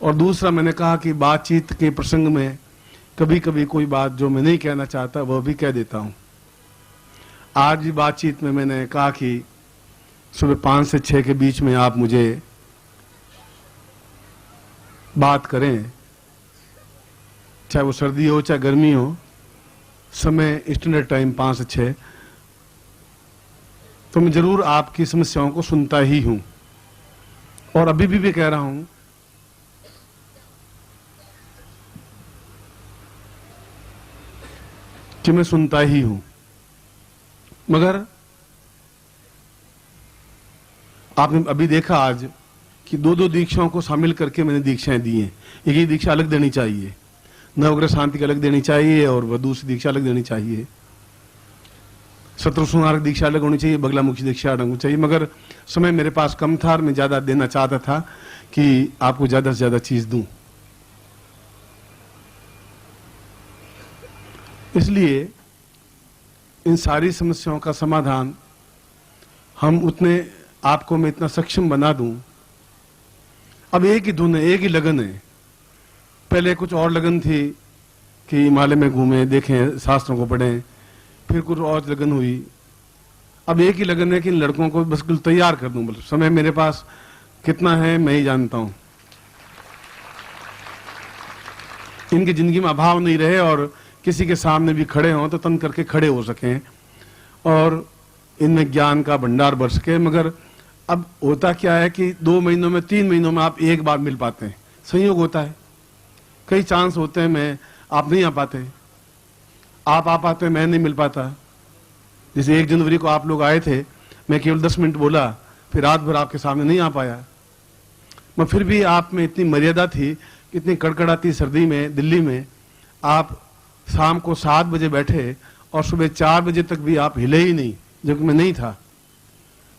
और दूसरा, मैंने कहा कि बातचीत के प्रसंग में कभी कभी कोई बात जो मैं नहीं कहना चाहता वह भी कह देता हूं। आज भी बातचीत में मैंने कहा कि सुबह 5 से 6 के बीच में आप मुझे बात करें, चाहे वो सर्दी हो चाहे गर्मी हो, समय स्टैंडर्ड टाइम 5 से 6, तो मैं जरूर आपकी समस्याओं को सुनता ही हूं। और अभी भी कह रहा हूं कि मैं सुनता ही हूं, मगर आपने अभी देखा आज कि 2-2 दीक्षाओं को शामिल करके मैंने दीक्षाएं दी हैं। एक ही दीक्षा अलग देनी चाहिए, नवग्रह शांति की अलग देनी चाहिए और वह दूसरी दीक्षा अलग देनी चाहिए, शत्रुसंहारक दीक्षा अलग होनी चाहिए, बगलामुखी दीक्षा अलग होनी चाहिए। मगर समय मेरे पास कम था और मैं ज्यादा देना चाहता था कि आपको ज्यादा से ज्यादा चीज दूं। इसलिए इन सारी समस्याओं का समाधान हम उतने आपको मैं इतना सक्षम बना दूं। अब एक ही धुन है, एक ही लगन है। पहले कुछ और लगन थी कि हिमालय में घूमें, देखें, शास्त्रों को पढ़ें, फिर कुछ और लगन हुई। अब एक ही लगन है कि इन लड़कों को बस तैयार कर दूं। मतलब समय मेरे पास कितना है मैं ही जानता हूं। इनकी जिंदगी में अभाव नहीं रहे और किसी के सामने भी खड़े हों तो तन करके खड़े हो सकें और इनमें ज्ञान का भंडार भर सके। मगर अब होता क्या है कि 2 महीनों में 3 महीनों में आप एक बार मिल पाते हैं, संयोग होता है। कई चांस होते हैं मैं आप नहीं आ पाते, आप आ पाते हैं, मैं नहीं मिल पाता। जैसे 1 जनवरी को आप लोग आए थे, मैं केवल 10 मिनट बोला, फिर रात भर आपके सामने नहीं आ पाया। मैं फिर भी आप में इतनी मर्यादा थी, इतनी कड़कड़ाती सर्दी में दिल्ली में आप शाम को 7 बजे बैठे और सुबह 4 बजे तक भी आप हिले ही नहीं, जबकि मैं नहीं था।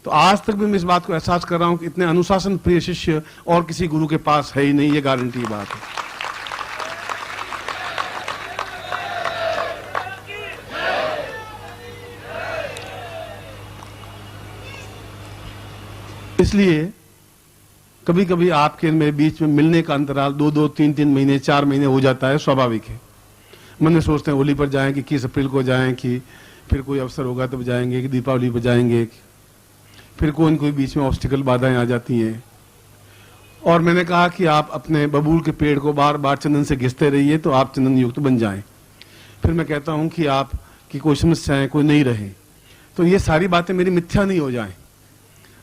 तो आज तक भी मैं इस बात को एहसास कर रहा हूं कि इतने अनुशासन प्रिय शिष्य और किसी गुरु के पास है ही नहीं, ये गारंटी बात है। इसलिए कभी कभी आपके मेरे बीच में मिलने का अंतराल 2-2, 3-3 महीने, 4 महीने हो जाता है, स्वाभाविक है। मन सोचते हैं होली पर जाएं कि 21 अप्रैल को जाएं कि फिर कोई अवसर होगा तब जाएंगे कि दीपावली पर जाएंगे, फिर कोई न कोई बीच में ऑब्स्टिकल बाधाएं आ जाती हैं। और मैंने कहा कि आप अपने बबूल के पेड़ को बार बार चंदन से घिसते रहिए तो आप चंदन युक्त बन जाएं। फिर मैं कहता हूं कि आप की कोई समस्याएं कोई नहीं रहे, तो ये सारी बातें मेरी मिथ्या नहीं हो जाएं।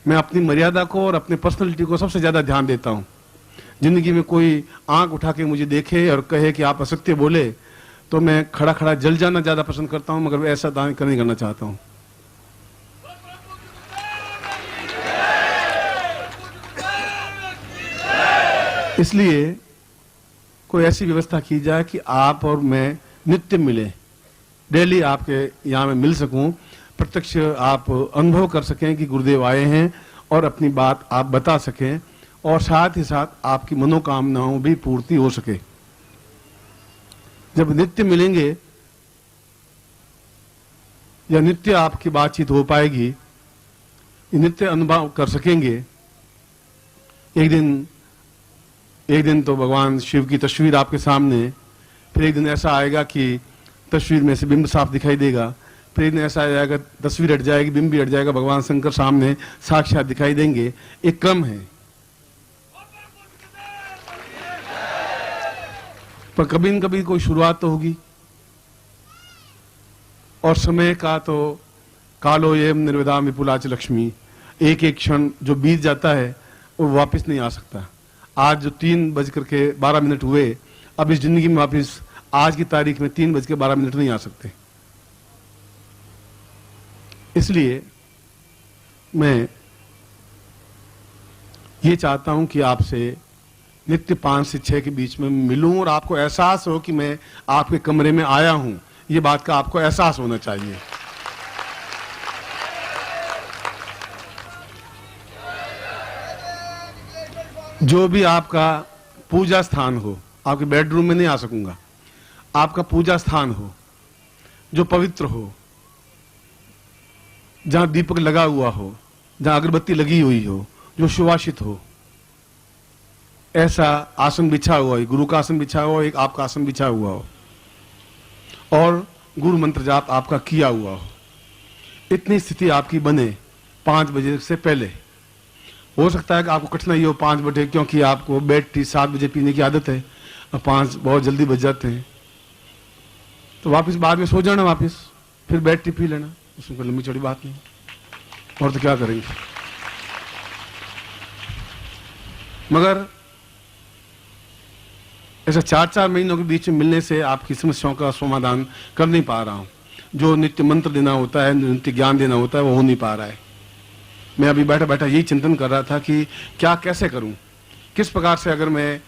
मैं अपनी मर्यादा को और अपने पर्सनैलिटी को सबसे ज्यादा ध्यान देता हूं। जिंदगी में कोई आंख उठा के मुझे देखे और कहे कि आप असत्य बोले तो मैं खड़ा खड़ा जल जाना ज्यादा पसंद करता हूं, मगर ऐसा दान नहीं करना चाहता हूं। इसलिए कोई ऐसी व्यवस्था की जाए कि आप और मैं नित्य मिले, डेली आपके यहां में मिल सकूं, प्रत्यक्ष आप अनुभव कर सकें कि गुरुदेव आए हैं और अपनी बात आप बता सकें और साथ ही साथ आपकी मनोकामनाओं भी पूर्ति हो सके। जब नित्य मिलेंगे या नित्य आपकी बातचीत हो पाएगी, नित्य अनुभव कर सकेंगे। एक दिन तो भगवान शिव की तस्वीर आपके सामने, फिर एक दिन ऐसा आएगा कि तस्वीर में से बिंब साफ दिखाई देगा, फिर एक दिन ऐसा आ जाएगा तस्वीर हट जाएगी, बिंब भी हट जाएगा, भगवान शंकर सामने साक्षात दिखाई देंगे। एक क्रम है, पर कभी न कभी कोई शुरुआत तो होगी। और समय का तो कालो एवं निर्विदाम विपुलाच लक्ष्मी, एक एक क्षण जो बीत जाता है वो वापस नहीं आ सकता। आज जो 3:12 हुए, अब इस जिंदगी में वापस आज की तारीख में 3:12 नहीं आ सकते। इसलिए मैं ये चाहता हूं कि आपसे नित्य 5 से 6 के बीच में मिलूं और आपको एहसास हो कि मैं आपके कमरे में आया हूं। ये बात का आपको एहसास होना चाहिए। जो भी आपका पूजा स्थान हो, आपके बेडरूम में नहीं आ सकूंगा, आपका पूजा स्थान हो जो पवित्र हो, जहां दीपक लगा हुआ हो, जहां अगरबत्ती लगी हुई हो, जो सुवासित हो, ऐसा आसन बिछा हुआ है, गुरु का आसन बिछा हुआ हो, एक आपका आसन बिछा हुआ हो और गुरु मंत्र जाप आपका किया हुआ हो, इतनी स्थिति आपकी बने 5 बजे से पहले। हो सकता है कि आपको कठिनाई हो 5 बजे, क्योंकि आपको बेड टी 7 बजे पीने की आदत है और 5 बहुत जल्दी बज जाते हैं, तो वापस बाद में सो जाना, वापस फिर बेड टी पी लेना, उसमें कोई लंबी चौड़ी बात नहीं। और तो क्या करेंगे। मगर ऐसा 4-4 महीनों के बीच में मिलने से आपकी समस्याओं का समाधान कर नहीं पा रहा हूं। जो नित्य मंत्र देना होता है, नित्य ज्ञान देना होता है, वो हो नहीं पा रहा है। मैं अभी बैठा बैठा यही चिंतन कर रहा था कि क्या कैसे करूं, किस प्रकार से अगर मैं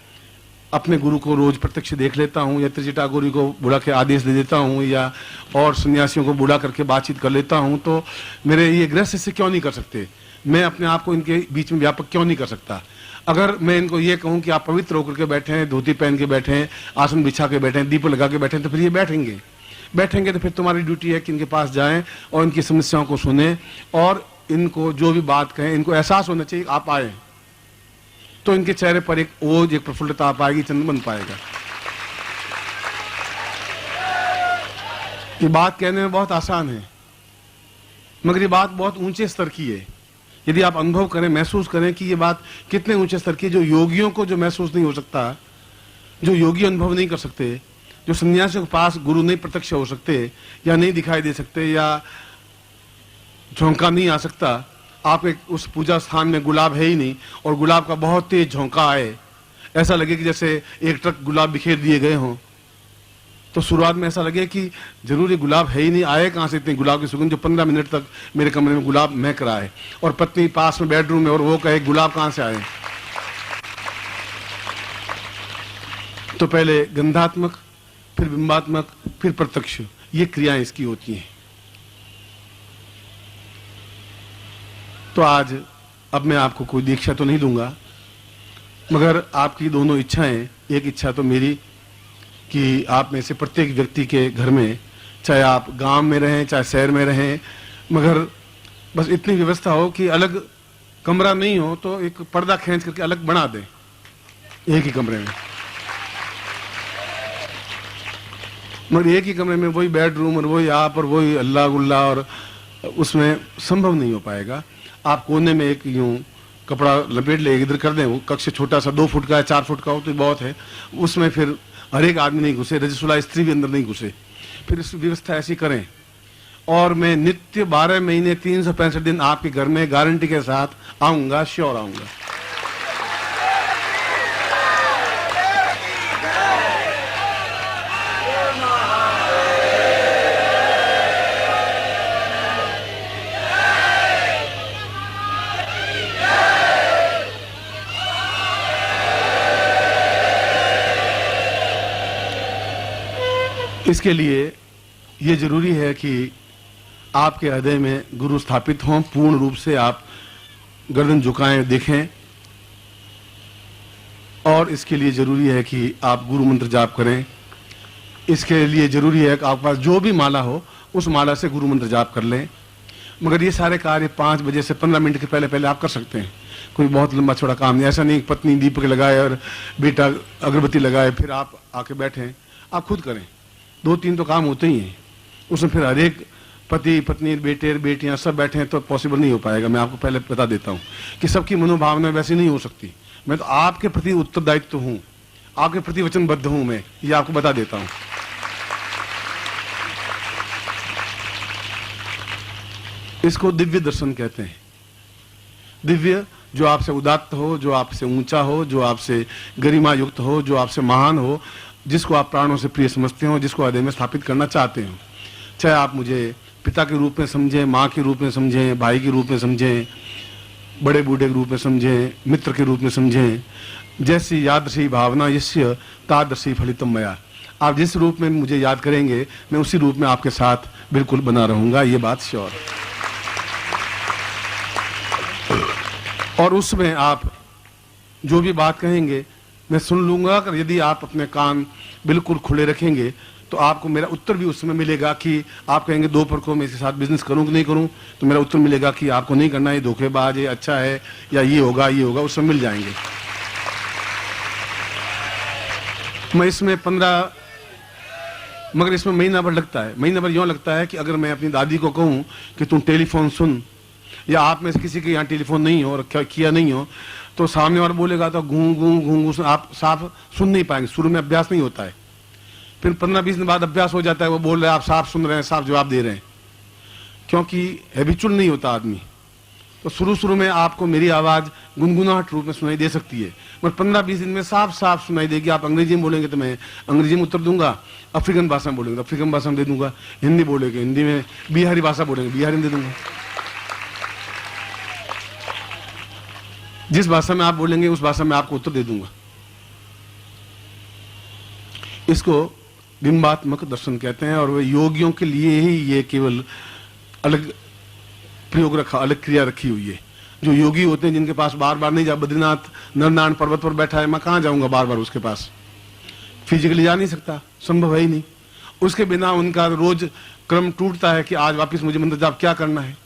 अपने गुरु को रोज प्रत्यक्ष देख लेता हूं या त्रिजटा गुरु को बुढ़ा के आदेश दे देता हूं या और सन्यासियों को बुढ़ा करके बातचीत कर लेता हूं, तो मेरे ये गृहस्थ से क्यों नहीं कर सकते, मैं अपने आप को इनके बीच में व्यापक क्यों नहीं कर सकता। अगर मैं इनको ये कहूं कि आप पवित्र होकर के बैठे हैं, धोती पहन के बैठे हैं, आसन बिछा के बैठे हैं, दीप लगा के बैठे हैं, तो फिर ये बैठेंगे तो फिर तुम्हारी ड्यूटी है कि इनके पास जाएं और इनकी समस्याओं को सुने और इनको जो भी बात कहें, इनको एहसास होना चाहिए आप आए, तो इनके चेहरे पर एक ओज, एक प्रफुल्लता आ पाएगी, चंद्र बन पाएगा। ये बात कहने में बहुत आसान है, मगर ये बात बहुत ऊंचे स्तर की है। यदि आप अनुभव करें, महसूस करें कि ये बात कितने ऊंचे स्तर की है, जो योगियों को जो महसूस नहीं हो सकता, जो योगी अनुभव नहीं कर सकते, जो सन्यासियों के पास गुरु नहीं प्रत्यक्ष हो सकते या नहीं दिखाई दे सकते या झोंका नहीं आ सकता। आप एक उस पूजा स्थान में गुलाब है ही नहीं और गुलाब का बहुत तेज झोंका आए, ऐसा लगे कि जैसे एक ट्रक गुलाब बिखेर दिए गए हों, तो शुरुआत में ऐसा लगे कि जरूर ये गुलाब है ही नहीं, आए कहां से इतनी गुलाब की सुगंध, जो 15 मिनट तक मेरे कमरे में गुलाब महक रहा है और पत्नी पास में बेडरूम में और वो कहे गुलाब कहां से आए। तो पहले गंधात्मक, फिर बिंबात्मक, फिर प्रत्यक्ष, ये क्रियाएं इसकी होती हैं। तो आज अब मैं आपको कोई दीक्षा तो नहीं दूंगा, मगर आपकी दोनों इच्छाएं, एक इच्छा तो मेरी कि आप में से प्रत्येक व्यक्ति के घर में, चाहे आप गांव में रहें चाहे शहर में रहें, मगर बस इतनी व्यवस्था हो कि अलग कमरा नहीं हो तो एक पर्दा खींच करके अलग बना दें एक ही कमरे में। मगर एक ही कमरे में वही बेडरूम और वही आप और वही अल्लाह गुल्ला, और उसमें संभव नहीं हो पाएगा। आप कोने में एक यूं कपड़ा लपेट ले, इधर कर दें, वो कक्ष छोटा सा 2 फुट का है, 4 फुट का हो तो बहुत है, उसमें फिर हर एक आदमी नहीं घुसे, रजस्वला स्त्री भी अंदर नहीं घुसे, फिर इस व्यवस्था ऐसी करें। और मैं नित्य 12 महीने 365 दिन आपके घर में गारंटी के साथ आऊंगा, श्योर आऊंगा। इसके लिए ये जरूरी है कि आपके हृदय में गुरु स्थापित हों, पूर्ण रूप से आप गर्दन झुकाएं, देखें, और इसके लिए जरूरी है कि आप गुरु मंत्र जाप करें। इसके लिए जरूरी है कि आपके पास जो भी माला हो उस माला से गुरु मंत्र जाप कर लें। मगर ये सारे कार्य 5 बजे से 15 मिनट के पहले पहले आप कर सकते हैं, कोई बहुत लंबा चौड़ा काम नहीं। ऐसा नहीं पत्नी दीपक लगाए और बेटा अगरबत्ती लगाए फिर आप आके बैठे, आप खुद करें। 2-3 तो काम होते ही हैं, उसमें फिर हर एक पति पत्नी बेटे बेटियां सब बैठे हैं तो पॉसिबल नहीं हो पाएगा। मैं आपको पहले बता देता हूं कि सबकी मनोभावना वैसी नहीं हो सकती। मैं तो आपके प्रति उत्तरदायित्व हूं, आपके प्रति वचनबद्ध हूं, मैं ये आपको बता देता हूं। इसको दिव्य दर्शन कहते हैं। दिव्य जो आपसे उदात्त हो, जो आपसे ऊंचा हो, जो आपसे गरिमा युक्त हो, जो आपसे महान हो, जिसको आप प्राणों से प्रिय समझते हो, जिसको हृदय में स्थापित करना चाहते हो। चाहे आप मुझे पिता के रूप में समझें, माँ के रूप में समझें, भाई के रूप में समझें, बड़े बूढ़े के रूप में समझें, मित्र के रूप में समझें, जैसी यादृशी भावना यस्य तादृशी फलितम मया। आप जिस रूप में मुझे याद करेंगे मैं उसी रूप में आपके साथ बिल्कुल बना रहूंगा, ये बात श्योर। और उसमें आप जो भी बात कहेंगे मैं सुन लूंगा। अगर यदि आप अपने कान बिल्कुल खुले रखेंगे तो आपको मेरा उत्तर भी उस समय मिलेगा कि आप कहेंगे दोपहर को मैं इसके साथ बिजनेस करूं कि नहीं करूं, तो मेरा उत्तर मिलेगा कि आपको नहीं करना, ये धोखेबाज है, अच्छा है, या ये होगा, उस समय मिल जाएंगे। मैं इसमें 15, मगर इसमें महीना भर लगता है। महीना भर यूँ लगता है कि अगर मैं अपनी दादी को कहूँ कि तुम टेलीफोन सुन, या आप में से किसी के यहाँ टेलीफोन नहीं हो और किया नहीं हो, तो सामने वाला बोलेगा तो गूं गूं गूं गूं आप साफ सुन नहीं पाएंगे। शुरू में अभ्यास नहीं होता है, फिर 15-20 दिन बाद अभ्यास हो जाता है, वो बोल रहे हैं आप साफ सुन रहे हैं, साफ जवाब दे रहे हैं, क्योंकि हैबिचुअल नहीं होता आदमी। तो शुरू में आपको मेरी आवाज़ गुनगुनाहट रूप में सुनाई दे सकती है, मगर 15-20 दिन में साफ साफ सुनाई देगी। आप अंग्रेजी में बोलेंगे तो मैं अंग्रेजी में उत्तर दूंगा, अफ्रीकन भाषा में बोलेंगे तो अफ्रीकन भाषा में दे दूंगा, हिंदी बोलेंगे हिंदी में, बिहारी भाषा बोलेंगे बिहारी में दे दूंगा। जिस भाषा में आप बोलेंगे उस भाषा में आपको उत्तर दे दूंगा। इसको बिंबात्मक दर्शन कहते हैं, और वे योगियों के लिए ही ये केवल अलग प्रयोग रखा, अलग क्रिया रखी हुई है। जो योगी होते हैं जिनके पास बार बार नहीं जा, बद्रीनाथ नरनारायण पर्वत पर बैठा है, मैं कहाँ जाऊंगा बार बार उसके पास, फिजिकली जा नहीं सकता, संभव है ही नहीं। उसके बिना उनका रोज क्रम टूटता है कि आज वापस मुझे मंत्र जाप क्या करना है,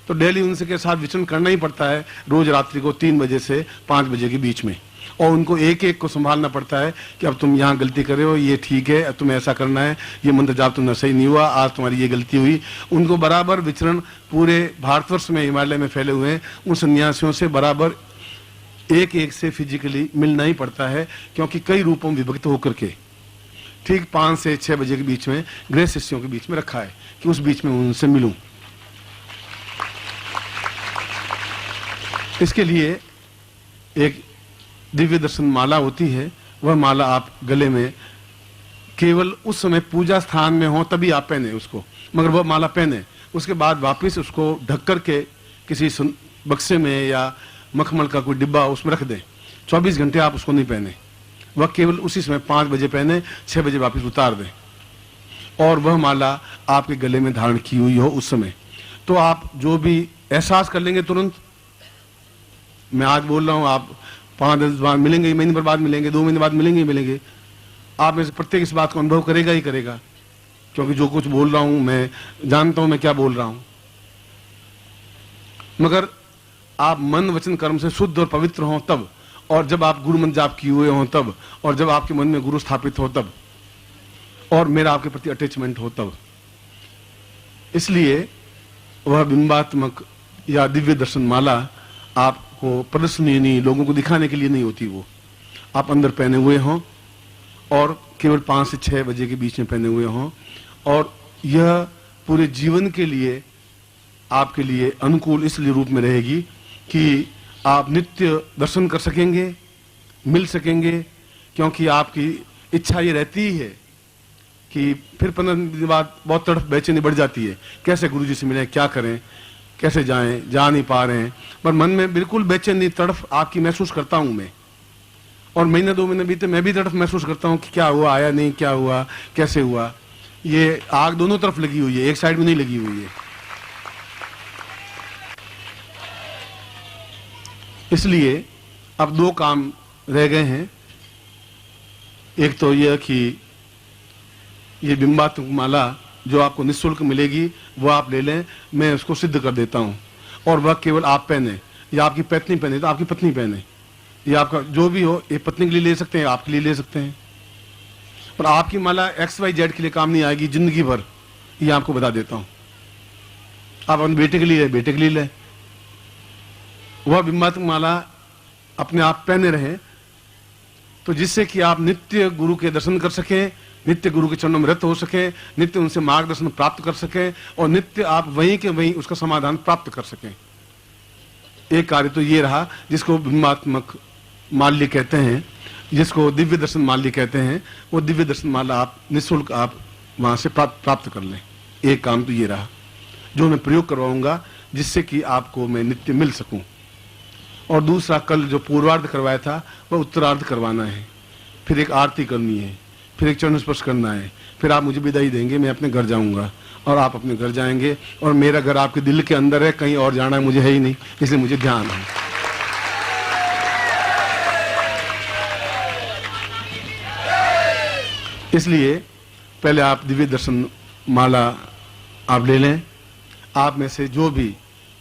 तो डेली उनसे के साथ विचरण करना ही पड़ता है, रोज रात्रि को 3 बजे से 5 बजे के बीच में। और उनको एक एक को संभालना पड़ता है कि अब तुम यहाँ गलती कर रहे हो, ये ठीक है, तुम ऐसा करना है, ये मंत्र जाप तुमने सही नहीं हुआ, आज तुम्हारी ये गलती हुई। उनको बराबर विचरण पूरे भारतवर्ष में, हिमालय में फैले हुए हैं, उन सन्यासियों से बराबर एक एक से फिजिकली मिलना ही पड़ता है, क्योंकि कई रूपों में विभक्त होकर के ठीक 5 से 6 बजे के बीच में गृह शिष्यों के बीच में रखा है कि उस बीच में उनसे मिलूं। इसके लिए एक दिव्य दर्शन माला होती है, वह माला आप गले में केवल उस समय पूजा स्थान में हो तभी आप पहने उसको, मगर वह माला पहने उसके बाद वापस उसको ढक करके किसी बक्से में या मखमल का कोई डिब्बा उसमें रख दें। 24 घंटे आप उसको नहीं पहने, वह केवल उसी समय 5 बजे पहने, 6 बजे वापस उतार दें, और वह माला आपके गले में धारण की हुई हो उस समय। तो आप जो भी एहसास कर लेंगे तुरंत, मैं आज बोल रहा हूँ, आप 5-10 बाद मिलेंगे, महीने भर बाद मिलेंगे, 2 महीने बाद मिलेंगे ही मिलेंगे, आप में से प्रत्येक इस बात को अनुभव करेगा ही करेगा, क्योंकि जो कुछ बोल रहा हूं मैं जानता हूं मैं क्या बोल रहा हूं। मगर आप मन वचन कर्म से शुद्ध और पवित्र हों तब, और जब आप गुरु मंत्र जाप किए हुए हों तब, और जब आपके मन में गुरु स्थापित हो तब, और मेरा आपके प्रति अटैचमेंट हो तब। इसलिए वह बिंबात्मक या दिव्य दर्शन माला आपको प्रदर्शनीय नहीं, लोगों को दिखाने के लिए नहीं होती, वो आप अंदर पहने हुए हों और केवल 5 से 6 बजे के बीच में पहने हुए हों, और यह पूरे जीवन के लिए आपके लिए अनुकूल इसलिए रूप में रहेगी कि आप नित्य दर्शन कर सकेंगे, मिल सकेंगे, क्योंकि आपकी इच्छा ये रहती ही है कि फिर 15 दिन बाद बहुत तड़फ बेचैनी बढ़ जाती है, कैसे गुरुजी से मिलें, क्या करें, कैसे जाएं, जा नहीं पा रहे हैं, पर मन में बिल्कुल बेचैनी तड़फ आपकी महसूस करता हूं मैं। और महीने 2 महीने बीते मैं भी तड़फ महसूस करता हूं कि क्या हुआ, आया नहीं, क्या हुआ, कैसे हुआ। ये आग दोनों तरफ लगी हुई है, एक साइड में नहीं लगी हुई है। इसलिए अब 2 काम रह गए हैं। एक तो यह कि ये बिंबात्मक माला जो आपको निःशुल्क मिलेगी वो आप ले लें, मैं उसको सिद्ध कर देता हूं, और वह केवल आप पहने, या आपकी पत्नी पहने तो आपकी पत्नी पहने, या आपका जो भी हो, ये पत्नी के लिए ले सकते हैं, आपके लिए ले सकते हैं, पर आपकी माला XYZ के लिए काम नहीं आएगी जिंदगी भर, ये आपको बता देता हूं। आप अपने बेटे के लिए, बेटे के लिए लें, वह बिंबात्मक माला अपने आप पहने रहे, तो जिससे कि आप नित्य गुरु के दर्शन कर सकें, नित्य गुरु के चरणों में रत हो सके, नित्य उनसे मार्गदर्शन प्राप्त कर सके, और नित्य आप वहीं के वहीं उसका समाधान प्राप्त कर सकें। एक कार्य तो ये रहा जिसको बिंबात्मक माल्य कहते हैं, जिसको दिव्य दर्शन माल्य कहते हैं, वो दिव्य दर्शन माला आप निःशुल्क आप वहां से प्राप्त कर लें। एक काम तो ये रहा जो मैं प्रयोग करवाऊंगा, जिससे कि आपको मैं नित्य मिल सकूं। और दूसरा, कल जो पूर्वार्ध करवाया था वह उत्तरार्ध करवाना है, फिर एक आरती करनी है, फिर एक चरण स्पर्श करना है, फिर आप मुझे विदाई देंगे, मैं अपने घर जाऊंगा और आप अपने घर जाएंगे, और मेरा घर आपके दिल के अंदर है, कहीं और जाना मुझे है ही नहीं, इसलिए मुझे ध्यान है। इसलिए पहले आप दिव्य दर्शन माला आप ले लें। आप में से जो भी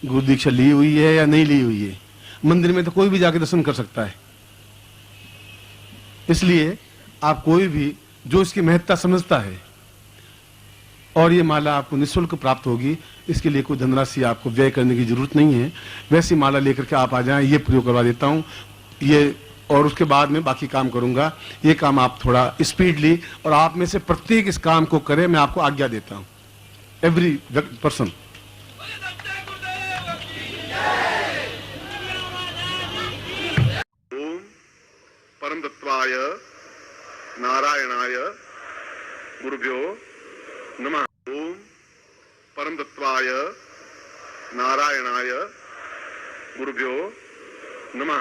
गुरु दीक्षा ली हुई है या नहीं ली हुई है, मंदिर में तो कोई भी जाके दर्शन कर सकता है, इसलिए आप कोई भी जो इसकी महत्ता समझता है, और ये माला आपको निःशुल्क प्राप्त होगी, इसके लिए कोई धनराशि आपको व्यय करने की जरूरत नहीं है। वैसी माला लेकर के आप आ जाएं, ये प्रयोग करवा देता हूँ ये, और उसके बाद में बाकी काम करूंगा। ये काम आप थोड़ा स्पीडली, और आप में से प्रत्येक इस काम को करे, मैं आपको आज्ञा देता हूँ, एवरी पर्सन। ओम परम तत्वाय नारायणाय गुरुभ्यो नमः। ओम परम तत्वाय नारायणाय गुरुभ्यो नमः।